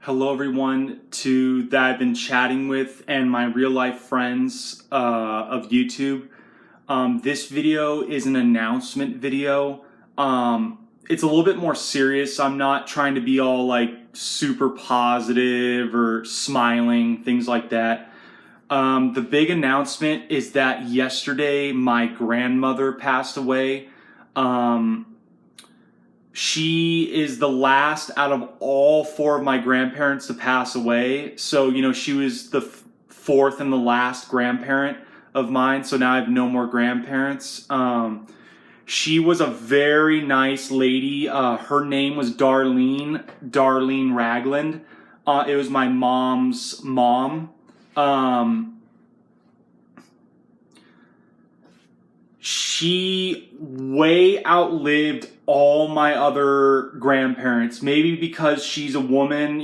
Hello everyone that I've been chatting with and my real life friends of YouTube. This video is an announcement video. It's a little bit more serious. I'm not trying to be all like super positive or smiling, things like that. The big announcement is that yesterday my grandmother passed away. She is the last out of all four of my grandparents to pass away. So, she was the fourth and the last grandparent of mine. So now I have no more grandparents. She was a very nice lady. Her name was Darlene Ragland. It was my mom's mom. She way outlived all my other grandparents. Maybe because she's a woman,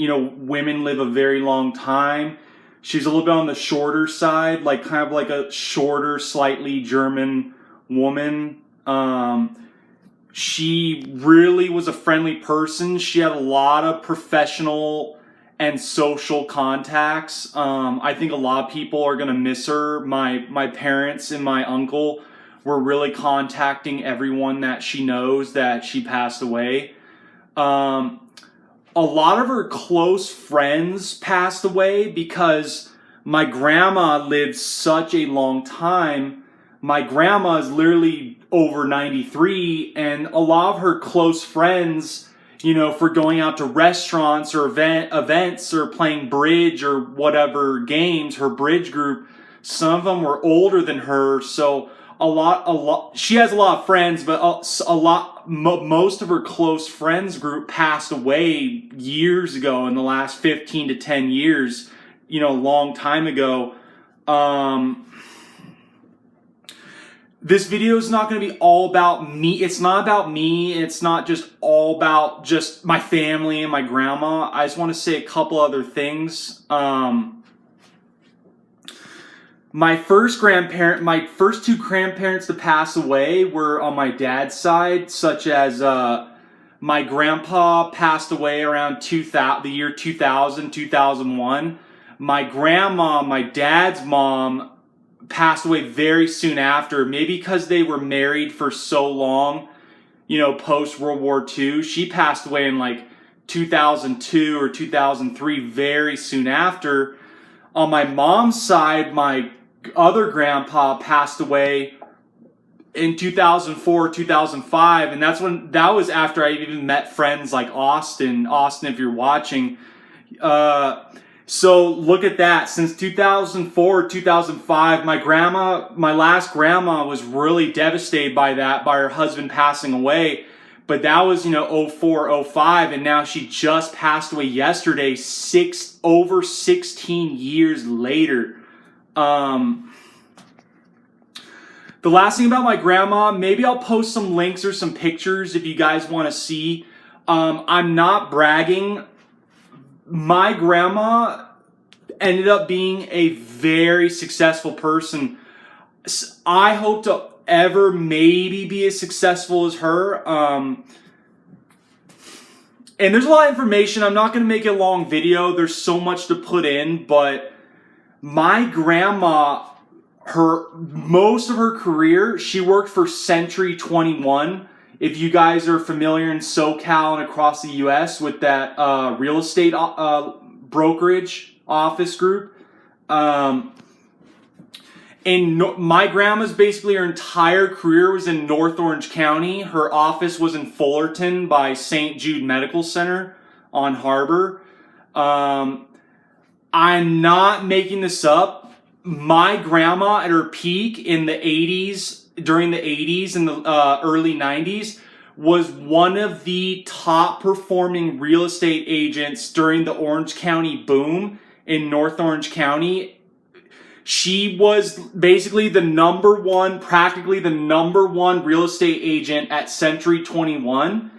women live a very long time. She's a little bit on the shorter side, like kind of like a shorter, slightly German woman. She really was a friendly person. She had a lot of professional and social contacts. I think a lot of people are gonna miss her. My parents and my uncle were really contacting everyone that she knows that she passed away. A lot of her close friends passed away because my grandma lived such a long time. My grandma is literally over 93, and a lot of her close friends, for going out to restaurants or events or playing bridge or whatever games, her bridge group, some of them were older than her, so she has a lot of friends, but most of her close friends group passed away years ago, in the last 15 to 10 years, a long time ago. This video is not going to be all about me. It's not about me. It's not just all about just my family and my grandma. I just want to say a couple other things. My first two grandparents to pass away were on my dad's side, such as my grandpa passed away around the year 2000, 2001. My grandma, my dad's mom, passed away very soon after, maybe because they were married for so long, post World War II. She passed away in like 2002 or 2003, very soon after. On my mom's side, my other grandpa passed away in 2004, 2005, and that was after I even met friends like Austin, if you're watching. So look at that. Since 2004, 2005, my last grandma was really devastated by her husband passing away. But that was, 04, 05, and now she just passed away yesterday, over 16 years later. The last thing about my grandma, maybe I'll post some links or some pictures if you guys want to see. I'm not bragging. My grandma ended up being a very successful person. I hope to ever maybe be as successful as her. And there's a lot of information. I'm not going to make a long video. There's so much to put in, but my grandma, most of her career, she worked for Century 21. If you guys are familiar in SoCal and across the U.S. with that real estate brokerage office group. And my grandma's basically her entire career was in North Orange County. Her office was in Fullerton by St. Jude Medical Center on Harbor. I'm not making this up. My grandma at her peak in the 80s, during the 80s and the early 90s, was one of the top performing real estate agents during the Orange County boom in North Orange County. She was basically practically the number one real estate agent at Century 21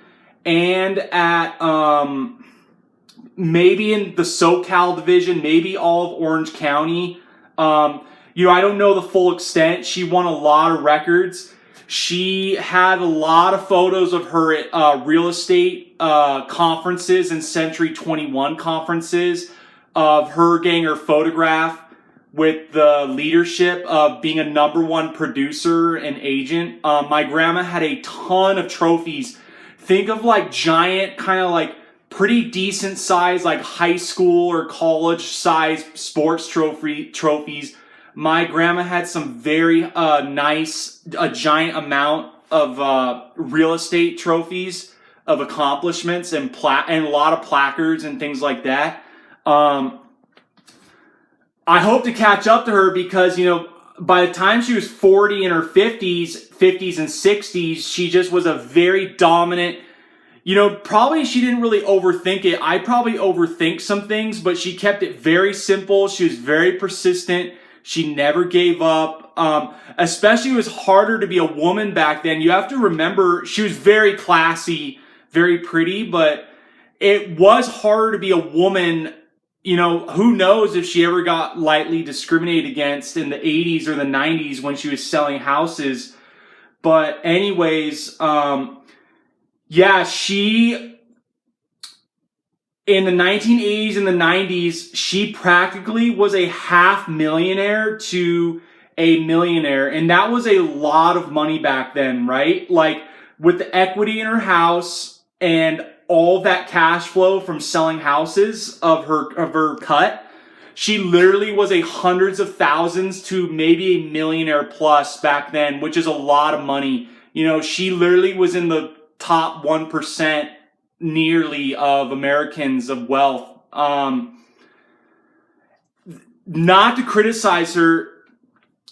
and at maybe in the SoCal division, maybe all of Orange County. I don't know the full extent. She won a lot of records. She had a lot of photos of her at real estate conferences and Century 21 conferences of her getting her photograph with the leadership of being a #1 producer and agent. My grandma had a ton of trophies. Think of like giant, kind of like pretty decent size, like high school or college size sports trophies. My grandma had some very nice, a giant amount of real estate trophies of accomplishments and and a lot of placards and things like that. I hope to catch up to her because, by the time she was 40 in her 50s and 60s, she just was a very dominant, probably she didn't really overthink it. I probably overthink some things, but she kept it very simple. She was very persistent. She never gave up. Especially it was harder to be a woman back then. You have to remember she was very classy, very pretty, but it was harder to be a woman. Who knows if she ever got lightly discriminated against in the 80s or the 90s when she was selling houses. But anyways, she, in the 1980s and the 90s, she practically was a half millionaire to a millionaire. And that was a lot of money back then, right? Like with the equity in her house and all that cash flow from selling houses of her cut, she literally was a hundreds of thousands to maybe a millionaire plus back then, which is a lot of money. She literally was in the top 1% nearly of Americans of wealth. Not to criticize her,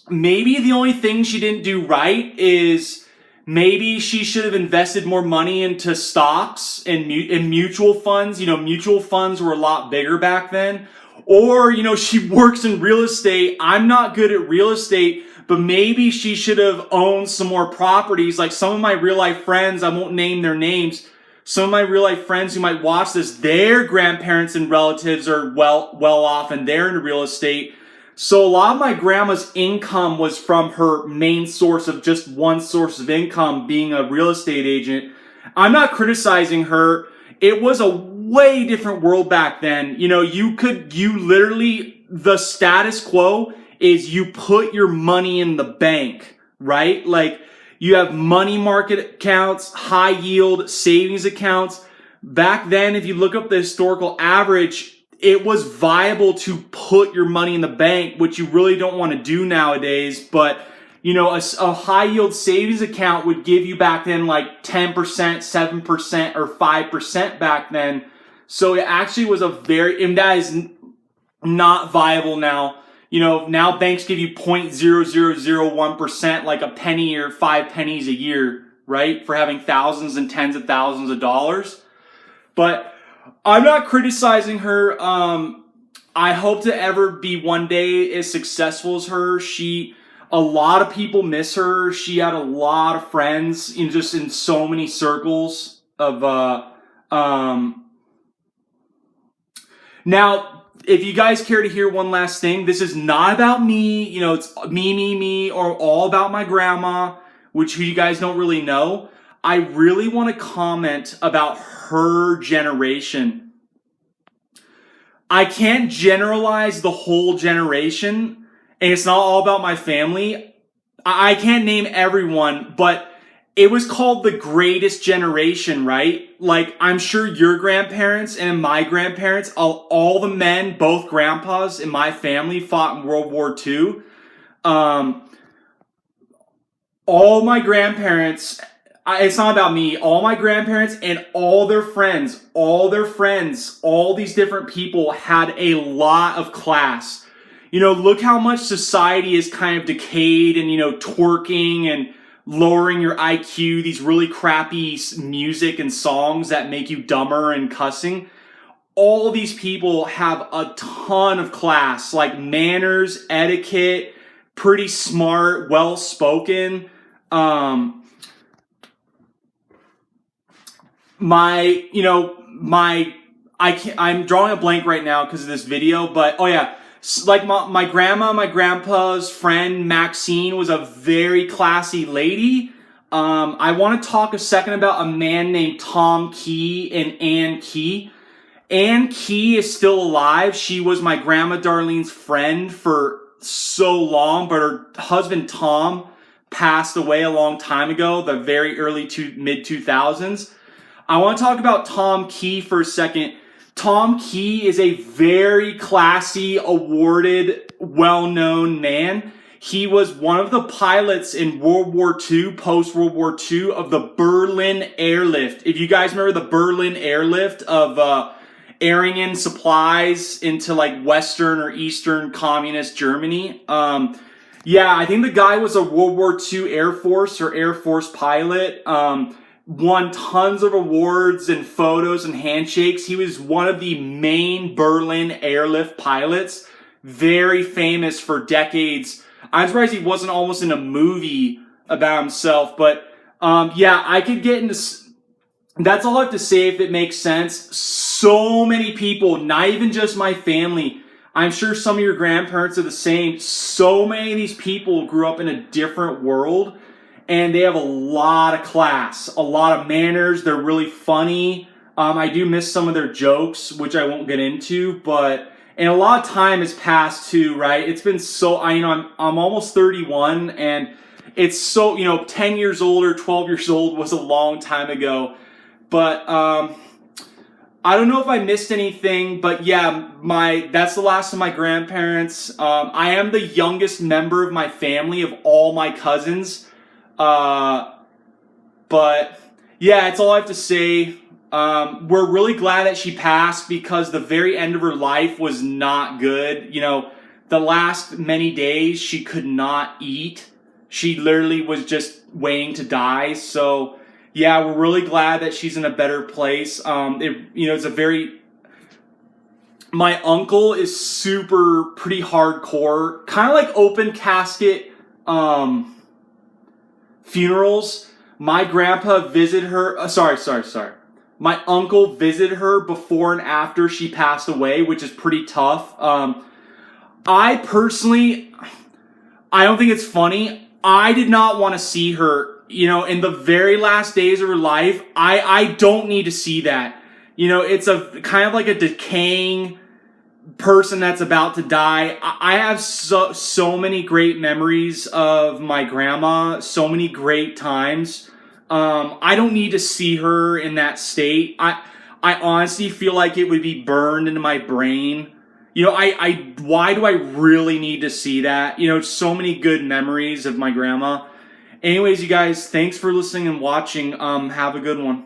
maybe the only thing she didn't do right is maybe she should have invested more money into stocks and in mutual funds. Mutual funds were a lot bigger back then. Or, she works in real estate. I'm not good at real estate, but maybe she should have owned some more properties. Like some of my real life friends, I won't name their names. Some of my real life friends who might watch this, their grandparents and relatives are well off and they're into real estate. So a lot of my grandma's income was from her main source of just one source of income, being a real estate agent. I'm not criticizing her. It was a way different world back then. The status quo is you put your money in the bank, right? Like you have money market accounts, high yield savings accounts. Back then, if you look up the historical average, it was viable to put your money in the bank, which you really don't want to do nowadays. But, a high yield savings account would give you back then like 10%, 7%, or 5% back then. So it actually was and that is not viable now. Now banks give you 0.0001%, like a penny or 5 pennies a year, right? For having thousands and tens of thousands of dollars. But I'm not criticizing her. I hope to ever be one day as successful as her. A lot of people miss her. She had a lot of friends just in so many circles of, now, if you guys care to hear one last thing, this is not about me. It's me, or all about my grandma, which you guys don't really know. I really want to comment about her generation. I can't generalize the whole generation, and it's not all about my family. I can't name everyone, but it was called the greatest generation, right? Like, I'm sure your grandparents and my grandparents, all the men, both grandpas in my family fought in World War II. All my grandparents, it's not about me, all my grandparents and all their friends, all these different people had a lot of class. Look how much society is kind of decayed and, twerking and lowering your IQ, these really crappy music and songs that make you dumber and cussing. All these people have a ton of class, like manners, etiquette, pretty smart, well-spoken. I'm drawing a blank right now because of this video, but like my grandma, my grandpa's friend Maxine was a very classy lady. I want to talk a second about a man named Tom Key and Ann Key. Ann Key is still alive. She was my grandma Darlene's friend for so long, but her husband Tom passed away a long time ago, the very early to mid 2000s. I want to talk about Tom Key for a second. Tom Key is a very classy, awarded, well-known man. He was one of the pilots in World War II, post-World War II, of the Berlin airlift. If you guys remember the Berlin airlift of airing in supplies into like Western or Eastern communist Germany. Yeah, I think the guy was a World War II Air Force or Air Force pilot. Won tons of awards and photos and handshakes. He was one of the main Berlin airlift pilots. Very famous for decades. I'm surprised he wasn't almost in a movie about himself. But yeah, I could get into... That's all I have to say if it makes sense. So many people, not even just my family. I'm sure some of your grandparents are the same. So many of these people grew up in a different world. And they have a lot of class, a lot of manners. They're really funny. I do miss some of their jokes, which I won't get into, and a lot of time has passed too, right? It's been so, I'm almost 31, and it's so, 10 years old or 12 years old was a long time ago. But I don't know if I missed anything, but yeah, that's the last of my grandparents. I am the youngest member of my family of all my cousins. But yeah, it's all I have to say. We're really glad that she passed because the very end of her life was not good. The last many days she could not eat. She literally was just waiting to die. So yeah, we're really glad that she's in a better place. My uncle is pretty hardcore, kind of like open casket, funerals. My grandpa visited her. Sorry. My uncle visited her before and after she passed away, which is pretty tough. I personally, I don't think it's funny. I did not want to see her, in the very last days of her life. I don't need to see that. It's a kind of like a decaying person that's about to die. I have so many great memories of my grandma, so many great times. I don't need to see her in that state. I honestly feel like it would be burned into my brain. Why do I really need to see that? So many good memories of my grandma. Anyways, you guys, thanks for listening and watching. Have a good one.